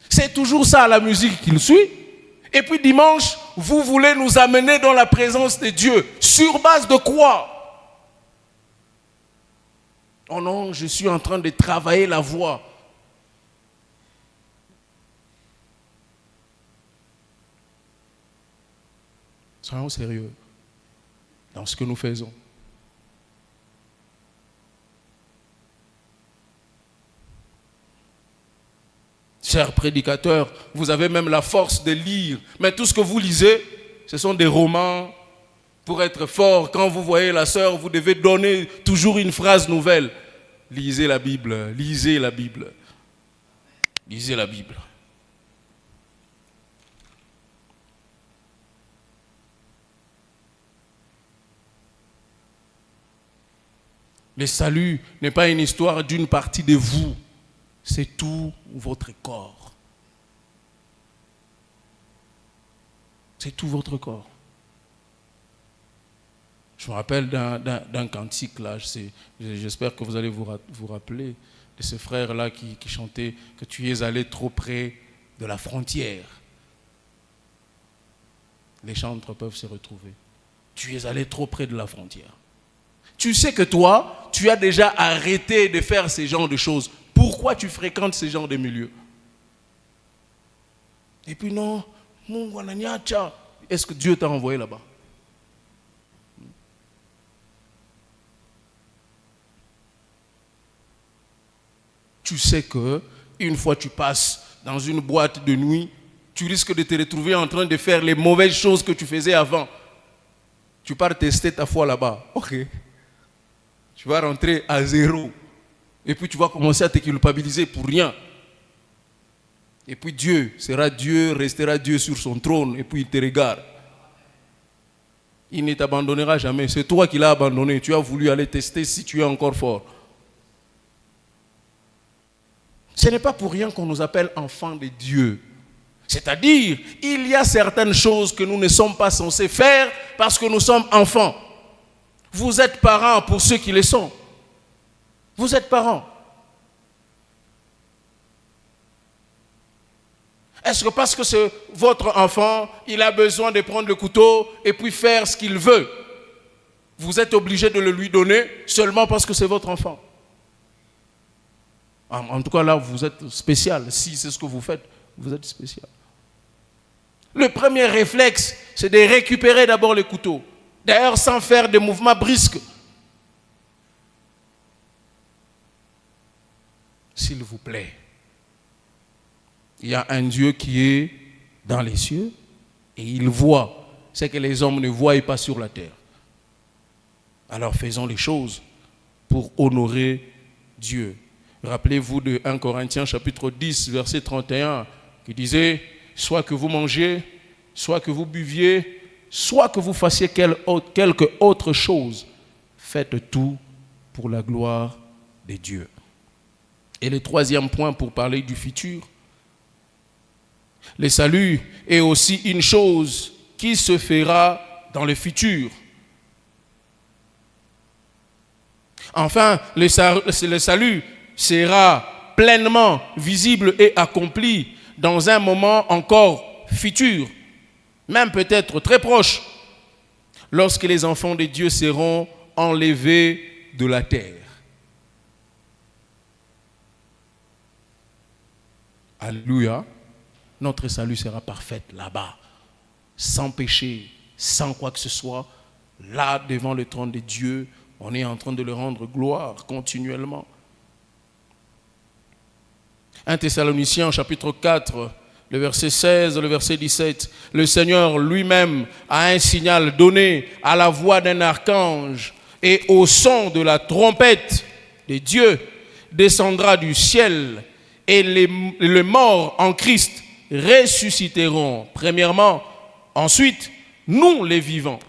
C'est toujours ça la musique qu'il suit. Et puis dimanche, vous voulez nous amener dans la présence de Dieu. Sur base de quoi? Oh non, je suis en train de travailler la voix. Soyons sérieux dans ce que nous faisons. Chers prédicateurs, vous avez même la force de lire. Mais tout ce que vous lisez, ce sont des romans. Pour être fort, quand vous voyez la sœur, vous devez donner toujours une phrase nouvelle. Lisez la Bible, lisez la Bible. Lisez la Bible. Le salut n'est pas une histoire d'une partie de vous. C'est tout votre corps. C'est tout votre corps. Je me rappelle d'un cantique, là, j'espère que vous allez vous rappeler de ce frère-là qui chantait que tu es allé trop près de la frontière. Les chantres peuvent se retrouver. Tu es allé trop près de la frontière. Tu sais que toi, tu as déjà arrêté de faire ce genre de choses. Pourquoi tu fréquentes ce genre de milieux? Et puis non, est-ce que Dieu t'a envoyé là-bas? Tu sais que une fois tu passes dans une boîte de nuit, tu risques de te retrouver en train de faire les mauvaises choses que tu faisais avant. Tu pars tester ta foi là-bas. Ok. Tu vas rentrer à zéro. Et puis tu vas commencer à te culpabiliser pour rien. Et puis Dieu sera Dieu, restera Dieu sur son trône. Et puis il te regarde. Il ne t'abandonnera jamais. C'est toi qui l'as abandonné. Tu as voulu aller tester si tu es encore fort. Ce n'est pas pour rien qu'on nous appelle enfants de Dieu. C'est-à-dire, il y a certaines choses que nous ne sommes pas censés faire parce que nous sommes enfants. Vous êtes parents pour ceux qui le sont. Vous êtes parents. Est-ce que parce que c'est votre enfant, il a besoin de prendre le couteau et puis faire ce qu'il veut, vous êtes obligé de le lui donner seulement parce que c'est votre enfant? En tout cas, là, vous êtes spécial. Si c'est ce que vous faites, vous êtes spécial. Le premier réflexe, c'est de récupérer d'abord le couteau. D'ailleurs, sans faire de mouvements brusques. S'il vous plaît. Il y a un Dieu qui est dans les cieux et il voit ce que les hommes ne voient pas sur la terre. Alors faisons les choses pour honorer Dieu. Rappelez-vous de 1 Corinthiens chapitre 10, verset 31, qui disait « Soit que vous mangiez, soit que vous buviez, soit que vous fassiez quelque autre chose, faites tout pour la gloire de Dieu. » Et le troisième point pour parler du futur, le salut est aussi une chose qui se fera dans le futur. Enfin, le salut sera pleinement visible et accompli dans un moment encore futur, même peut-être très proche, lorsque les enfants de Dieu seront enlevés de la terre. Alléluia. Notre salut sera parfait là-bas, sans péché, sans quoi que ce soit. Là, devant le trône de Dieu, on est en train de le rendre gloire continuellement. 1 Thessaloniciens, chapitre 4, le verset 16, le verset 17. Le Seigneur lui-même a un signal donné à la voix d'un archange et au son de la trompette de Dieu descendra du ciel et les morts en Christ ressusciteront premièrement, ensuite nous les vivants